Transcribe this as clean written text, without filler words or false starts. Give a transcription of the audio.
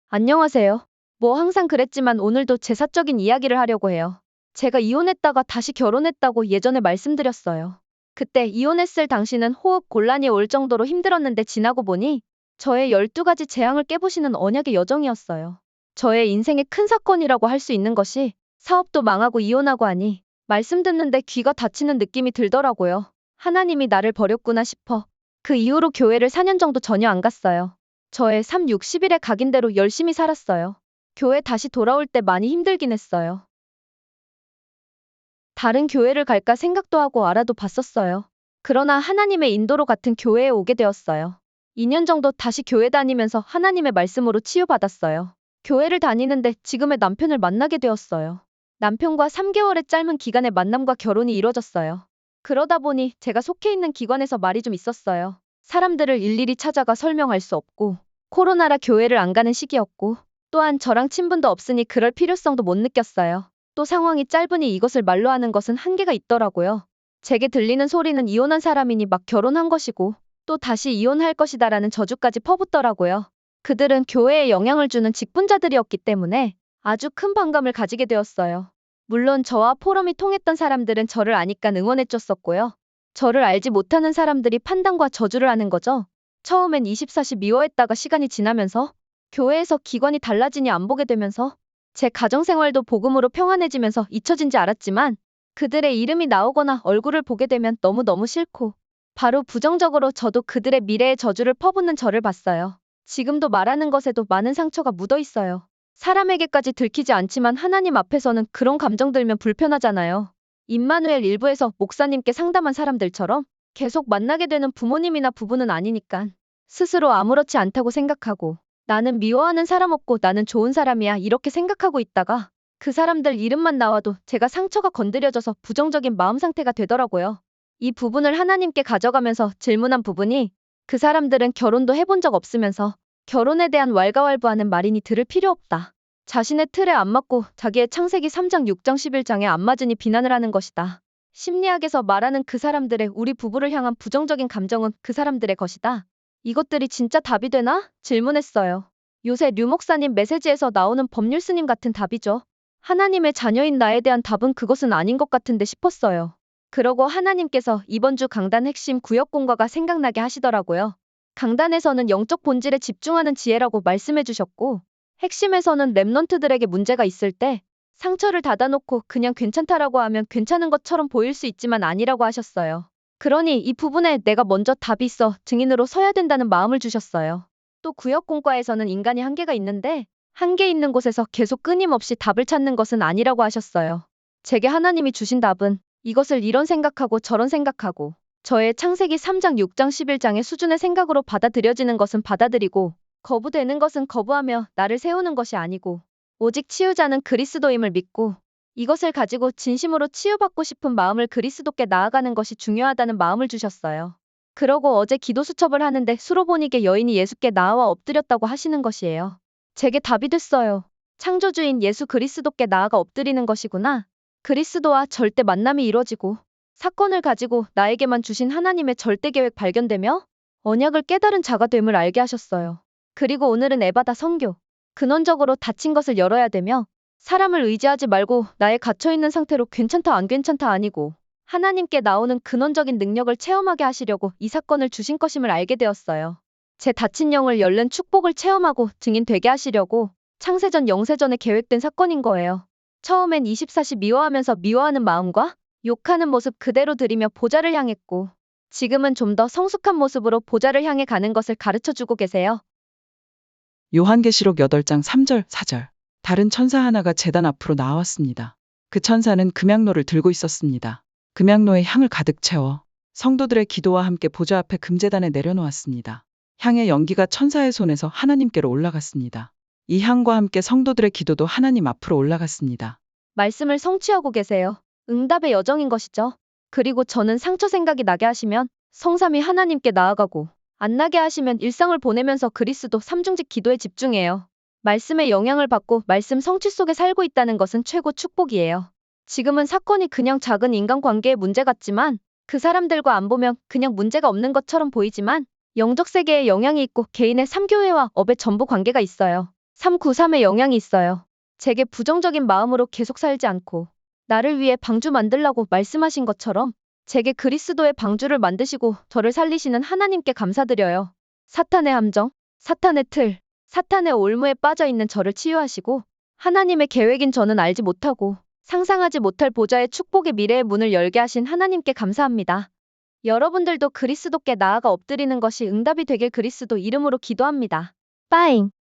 안녕하세요. 뭐 항상 그랬지만 오늘도 제 사적인 이야기를 하려고 해요. 제가 이혼했다가 다시 결혼했다고 예전에 말씀드렸어요. 그때 이혼했을 당시는 호흡 곤란이 올 정도로 힘들었는데 지나고 보니 저의 12가지 재앙을 깨부시는 언약의 여정이었어요. 저의 인생의 큰 사건이라고 할 수 있는 것이 사업도 망하고 이혼하고 하니 말씀 듣는데 귀가 닫히는 느낌이 들더라고요. 하나님이 나를 버렸구나 싶어. 그 이후로 교회를 4년 정도 전혀 안 갔어요. 저의 3, 60일에 각인대로 열심히 살았어요. 교회 다시 돌아올 때 많이 힘들긴 했어요. 다른 교회를 갈까 생각도 하고 알아도 봤었어요. 그러나 하나님의 인도로 같은 교회에 오게 되었어요. 2년 정도 다시 교회 다니면서 하나님의 말씀으로 치유받았어요. 교회를 다니는데 지금의 남편을 만나게 되었어요. 남편과 3개월의 짧은 기간에 만남과 결혼이 이뤄졌어요. 그러다 보니 제가 속해 있는 기관에서 말이 좀 있었어요. 사람들을 일일이 찾아가 설명할 수 없고, 코로나라 교회를 안 가는 시기였고, 또한 저랑 친분도 없으니 그럴 필요성도 못 느꼈어요. 또 상황이 짧으니 이것을 말로 하는 것은 한계가 있더라고요. 제게 들리는 소리는 이혼한 사람이니 막 결혼한 것이고 또 다시 이혼할 것이다라는 저주까지 퍼붓더라고요. 그들은 교회에 영향을 주는 직분자들이었기 때문에 아주 큰 반감을 가지게 되었어요. 물론 저와 포럼이 통했던 사람들은 저를 아니까 응원해줬었고요. 저를 알지 못하는 사람들이 판단과 저주를 하는 거죠. 처음엔 24시 미워했다가 시간이 지나면서 교회에서 기관이 달라지니 안 보게 되면서 제 가정생활도 복음으로 평안해지면서 잊혀진지 알았지만 그들의 이름이 나오거나 얼굴을 보게 되면 너무너무 싫고 바로 부정적으로 저도 그들의 미래의 저주를 퍼붓는 저를 봤어요. 지금도 말하는 것에도 많은 상처가 묻어 있어요. 사람에게까지 들키지 않지만 하나님 앞에서는 그런 감정 들면 불편하잖아요. 임마누엘 일부에서 목사님께 상담한 사람들처럼 계속 만나게 되는 부모님이나 부부는 아니니까 스스로 아무렇지 않다고 생각하고 나는 미워하는 사람 없고 나는 좋은 사람이야 이렇게 생각하고 있다가 그 사람들 이름만 나와도 제가 상처가 건드려져서 부정적인 마음 상태가 되더라고요. 이 부분을 하나님께 가져가면서 질문한 부분이 그 사람들은 결혼도 해본 적 없으면서 결혼에 대한 왈가왈부하는 말이니 들을 필요 없다. 자신의 틀에 안 맞고 자기의 창세기 3장 6장 11장에 안 맞으니 비난을 하는 것이다. 심리학에서 말하는 그 사람들의 우리 부부를 향한 부정적인 감정은 그 사람들의 것이다. 이것들이 진짜 답이 되나? 질문했어요. 요새 류 목사님 메시지에서 나오는 법률 스님 같은 답이죠. 하나님의 자녀인 나에 대한 답은 그것은 아닌 것 같은데 싶었어요. 그러고 하나님께서 이번 주 강단 핵심 구역 공과가 생각나게 하시더라고요. 강단에서는 영적 본질에 집중하는 지혜라고 말씀해 주셨고 핵심에서는 랩넌트들에게 문제가 있을 때 상처를 닫아놓고 그냥 괜찮다라고 하면 괜찮은 것처럼 보일 수 있지만 아니라고 하셨어요. 그러니 이 부분에 내가 먼저 답이 있어 증인으로 서야 된다는 마음을 주셨어요. 또 구역공과에서는 인간이 한계가 있는데 한계 있는 곳에서 계속 끊임없이 답을 찾는 것은 아니라고 하셨어요. 제게 하나님이 주신 답은 이것을 이런 생각하고 저런 생각하고 저의 창세기 3장 6장 11장의 수준의 생각으로 받아들여지는 것은 받아들이고 거부되는 것은 거부하며 나를 세우는 것이 아니고 오직 치유자는 그리스도임을 믿고 이것을 가지고 진심으로 치유받고 싶은 마음을 그리스도께 나아가는 것이 중요하다는 마음을 주셨어요. 그러고 어제 기도 수첩을 하는데 수로보니게 여인이 예수께 나아와 엎드렸다고 하시는 것이에요. 제게 답이 됐어요. 창조주인 예수 그리스도께 나아가 엎드리는 것이구나. 그리스도와 절대 만남이 이루어지고 사건을 가지고 나에게만 주신 하나님의 절대 계획 발견되며 언약을 깨달은 자가 됨을 알게 하셨어요. 그리고 오늘은 에바다 선교. 근원적으로 닫힌 것을 열어야 되며 사람을 의지하지 말고 나의 갇혀있는 상태로 괜찮다 안 괜찮다 아니고 하나님께 나오는 근원적인 능력을 체험하게 하시려고 이 사건을 주신 것임을 알게 되었어요. 제 닫힌 영을 열는 축복을 체험하고 증인 되게 하시려고 창세전 영세전에 계획된 사건인 거예요. 처음엔 24시 미워하면서 미워하는 마음과 욕하는 모습 그대로 들이며 보좌를 향했고 지금은 좀 더 성숙한 모습으로 보좌를 향해 가는 것을 가르쳐주고 계세요. 요한계시록 8장 3절 4절. 다른 천사 하나가 제단 앞으로 나왔습니다. 그 천사는 금향로를 들고 있었습니다. 금향로에 향을 가득 채워 성도들의 기도와 함께 보좌 앞에 금제단에 내려놓았습니다. 향의 연기가 천사의 손에서 하나님께로 올라갔습니다. 이 향과 함께 성도들의 기도도 하나님 앞으로 올라갔습니다. 말씀을 성취하고 계세요. 응답의 여정인 것이죠. 그리고 저는 상처 생각이 나게 하시면 성삼위 하나님께 나아가고 안 나게 하시면 일상을 보내면서 그리스도 삼중직 기도에 집중해요. 말씀의 영향을 받고 말씀 성취 속에 살고 있다는 것은 최고 축복이에요. 지금은 사건이 그냥 작은 인간관계의 문제 같지만 그 사람들과 안 보면 그냥 문제가 없는 것처럼 보이지만 영적 세계에 영향이 있고 개인의 삼교회와 업의 전부 관계가 있어요. 393의 영향이 있어요. 제게 부정적인 마음으로 계속 살지 않고 나를 위해 방주 만들라고 말씀하신 것처럼 제게 그리스도의 방주를 만드시고 저를 살리시는 하나님께 감사드려요. 사탄의 함정, 사탄의 틀, 사탄의 올무에 빠져 있는 저를 치유하시고 하나님의 계획인 저는 알지 못하고 상상하지 못할 보좌의 축복의 미래의 문을 열게 하신 하나님께 감사합니다. 여러분들도 그리스도께 나아가 엎드리는 것이 응답이 되길 그리스도 이름으로 기도합니다. 빠잉!